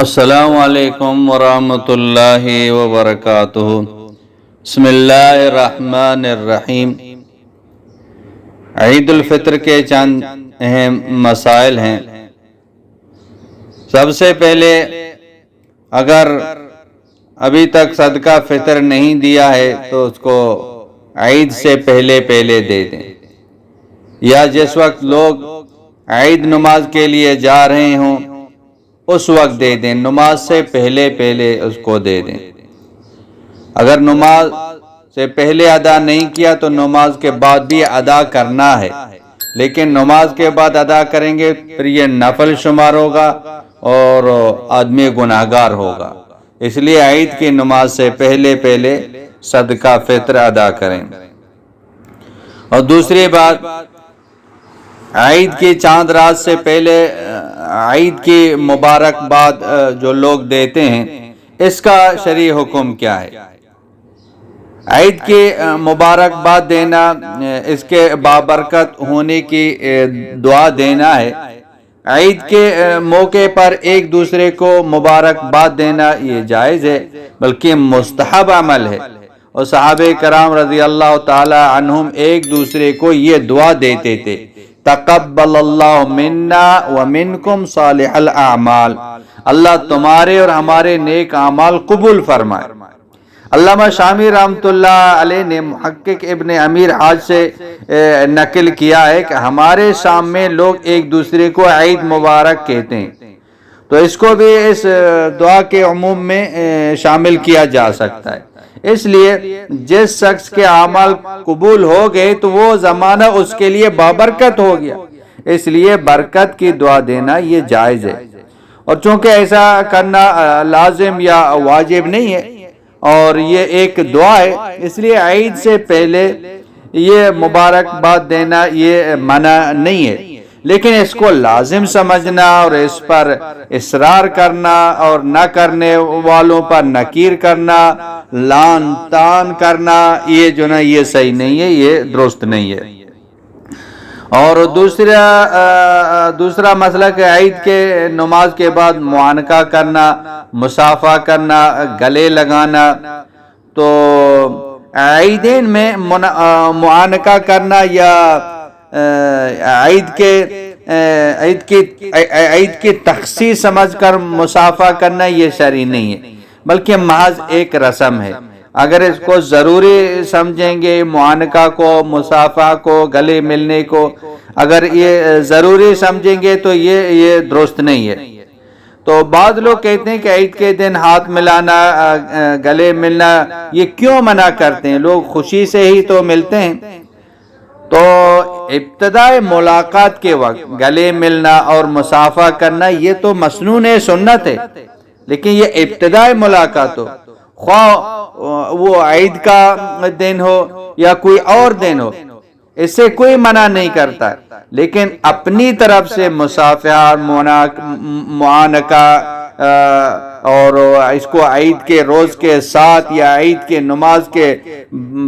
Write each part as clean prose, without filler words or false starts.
السلام علیکم ورحمۃ اللہ وبرکاتہ۔ بسم اللہ الرحمن الرحیم۔ عید الفطر کے چند اہم مسائل ہیں۔ سب سے پہلے اگر ابھی تک صدقہ فطر نہیں دیا ہے تو اس کو عید سے پہلے دے دیں، یا جس وقت لوگ عید نماز کے لیے جا رہے ہوں اس وقت دے دیں، نماز سے پہلے اس کو دے دیں۔ اگر نماز سے پہلے ادا نہیں کیا تو نماز کے بعد بھی ادا کرنا ہے، لیکن نماز کے بعد ادا کریں گے پھر یہ نفل شمار ہوگا اور آدمی گناہگار ہوگا، اس لیے عید کی نماز سے پہلے صدقہ فطر ادا کریں۔ اور دوسری بات، عید کی چاند رات سے پہلے عید کی مبارکباد جو لوگ دیتے ہیں اس کا شرعی حکم کیا ہے؟ عید کی مبارکباد دینا، اس کے بابرکت ہونے کی دعا دینا ہے۔ عید کے موقع پر ایک دوسرے کو مبارکباد دینا یہ جائز ہے، بلکہ مستحب عمل ہے، اور صحابہ کرام رضی اللہ تعالی عنہم ایک دوسرے کو یہ دعا دیتے تھے، تقبل اللہ منا ومنکم صالح الاعمال، اللہ تمہارے اور ہمارے نیک اعمال قبول فرمائے۔ علامہ شامی رحمۃ اللہ علیہ نے محقق ابن امیر حاج سے نقل کیا ہے کہ ہمارے شام میں لوگ ایک دوسرے کو عید مبارک کہتے ہیں، تو اس کو بھی اس دعا کے عموم میں شامل کیا جا سکتا ہے۔ اس لیے جس شخص کے اعمال قبول ہو گئے تو وہ زمانہ اس کے لیے بابرکت ہو گیا، اس لیے برکت کی دعا دینا یہ جائز ہے۔ اور چونکہ ایسا کرنا لازم یا واجب نہیں ہے اور یہ ایک دعا ہے، اس لیے عید سے پہلے یہ مبارکباد دینا یہ منع نہیں ہے، لیکن اس کو لازم سمجھنا اور اس پر اصرار کرنا اور نہ کرنے والوں پر نکیر کرنا، لعن طعن کرنا، یہ جو نا یہ صحیح نہیں ہے، یہ درست نہیں ہے۔ اور دوسرا مسئلہ کہ عید کے نماز کے بعد معانقہ کرنا، مصافحہ کرنا، گلے لگانا، تو عیدین میں معانقہ کرنا یا عید کی تخصیص سمجھ کر مصافحہ کرنا یہ شرعی نہیں ہے، بلکہ محض ایک رسم ہے۔ اگر اس کو ضروری سمجھیں گے، معانقہ کو، مصافحہ کو، گلے ملنے کو اگر یہ ضروری سمجھیں گے تو یہ درست نہیں ہے۔ تو بعض لوگ کہتے ہیں کہ عید کے دن ہاتھ ملانا، گلے ملنا یہ کیوں منع کرتے ہیں؟ لوگ خوشی سے ہی تو ملتے ہیں۔ تو ابتدائی ملاقات کے وقت گلے ملنا اور مصافحہ کرنا یہ تو مسنون سنت ہے، لیکن یہ ابتدائی ملاقات ہو، خواہ وہ عید کا دن ہو یا کوئی اور دن ہو، اس سے کوئی منع نہیں کرتا، لیکن اپنی طرف سے مصافحہ، معانقہ اور اس کو عید کے روز کے ساتھ یا عید کے نماز کے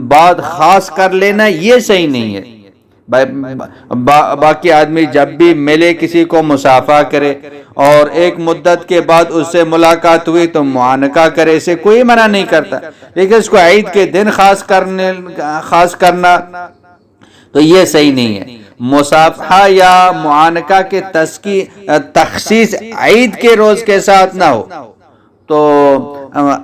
بعد خاص کر لینا یہ صحیح نہیں ہے۔ باقی آدمی جب بھی ملے کسی کو مصافحہ کرے، اور ایک مدت کے بعد اس سے ملاقات ہوئی تو معانقہ کرے، اسے کوئی منع نہیں کرتا، لیکن اس کو عید کے دن خاص کرنا تو یہ صحیح نہیں ہے۔ مصافحہ یا معانقہ کے تخصیص عید کے روز کے ساتھ نہ ہو تو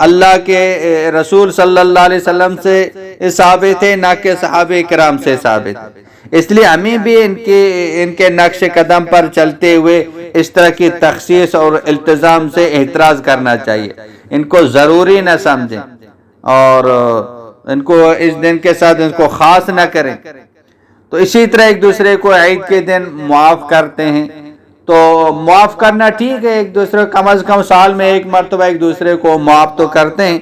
اللہ کے رسول صلی اللہ علیہ وسلم سے ثابت ہے، نہ کہ صحابہ کرام سے ثابت ہے۔ اس لیے ہمیں بھی ان کے نقش قدم پر چلتے ہوئے اس طرح کی تخصیص اور التزام سے احتراز کرنا چاہیے، ان کو ضروری نہ سمجھیں اور ان کو اس دن کے ساتھ ان کو خاص نہ کریں۔ تو اسی طرح ایک دوسرے کو عید کے دن معاف کرتے ہیں، تو معاف کرنا ٹھیک ہے، ایک دوسرے کم از کم سال میں ایک مرتبہ ایک دوسرے کو معاف تو کرتے ہیں،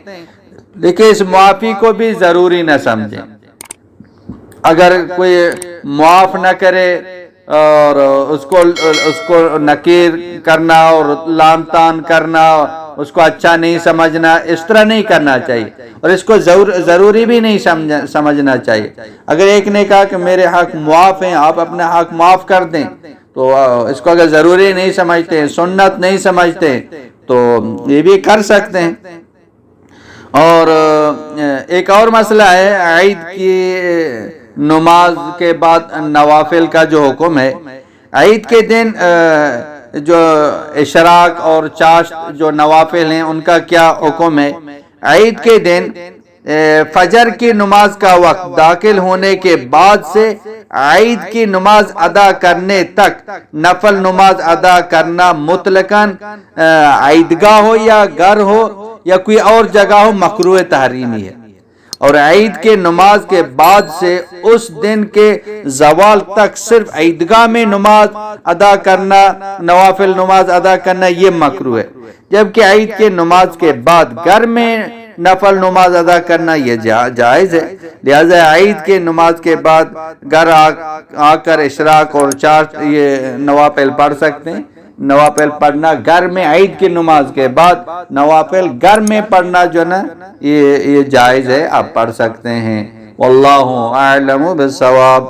لیکن اس معافی کو بھی ضروری نہ سمجھیں۔ اگر کوئی معاف نہ کرے اور اس کو نکیر کرنا اور لعن طعن کرنا، اس کو اچھا نہیں سمجھنا، اس طرح نہیں کرنا چاہیے، اور اس کو ضروری بھی نہیں سمجھنا چاہیے۔ اگر ایک نے کہا کہ میرے حق معاف ہیں، آپ اپنے حق معاف کر دیں، تو اس کو اگر ضروری نہیں سمجھتے، سنت نہیں سمجھتے، تو یہ بھی کر سکتے ہیں. اور ایک اور مسئلہ ہے عید کی نماز کے بعد نوافل کا جو حکم ہے. عید کے دن جو اشراق اور چاشت جو نوافل ہیں ان کا کیا حکم ہے؟ عید کے دن فجر کی نماز کا وقت داخل ہونے کے بعد سے عید کی نماز ادا کرنے تک نفل نماز ادا کرنا مطلقاً عیدگاہ ہو یا گھر ہو یا کوئی اور جگہ ہو مکروہ تحریمی ہے. اور عید کے نماز کے بعد سے اس دن کے زوال تک صرف عیدگاہ میں نماز ادا کرنا، نوافل نماز ادا کرنا یہ مکروہ ہے. جبکہ عید کے نماز کے بعد گھر میں نفل نماز ادا کرنا یہ جائز ہے. لہذا عید کے نماز کے بعد گھر آ کر اشراق اور چاشت یہ نوافل پڑھ سکتے ہیں. نوافل پڑھنا گھر میں عید کی نماز کے بعد نوافل گھر میں پڑھنا جو نا یہ جائز ہے، آپ پڑھ سکتے ہیں. واللہ اعلم بالصواب.